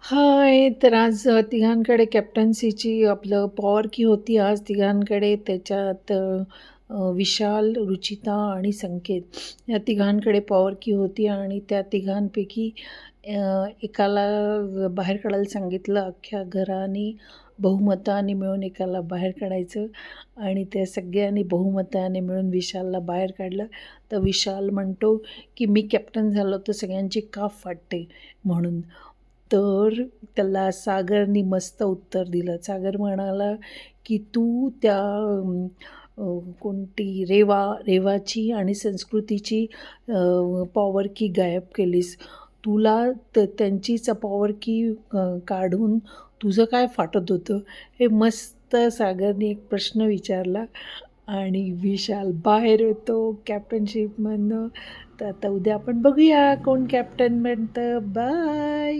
हाय! तर आज तिघांकडे कॅप्टन्सीची आपलं पॉवर की होती आज तिघांकडे. त्याच्यात विशाल, रुचिता आणि संकेत या तिघांकडे पॉवर की होती आणि त्या तिघांपैकी एकाला बाहेर काढायला सांगितलं. अख्ख्या घराने बहुमताने मिळून एकाला बाहेर काढायचं आणि त्या सगळ्यांनी बहुमताने मिळून विशालला बाहेर काढलं. तर विशाल म्हणतो, की "मी कॅप्टन झालो तर सगळ्यांची काफ फाटते म्हणून." तर त्याला सागरनी मस्त उत्तर दिलं. सागर म्हणाला, की "तू त्या कोणती रेवाची आणि संस्कृतीची पॉवर की गायब केलीस. तुला त्यांचीच पॉवर की काढून तुझं काय फाटत होतं?" हे मस्त सागरने एक प्रश्न विचारला आणि विशाल बाहेर येतो कॅप्टनशिपमधनं. तर आता उद्या आपण बघूया कोण कॅप्टन बनतं. बाय.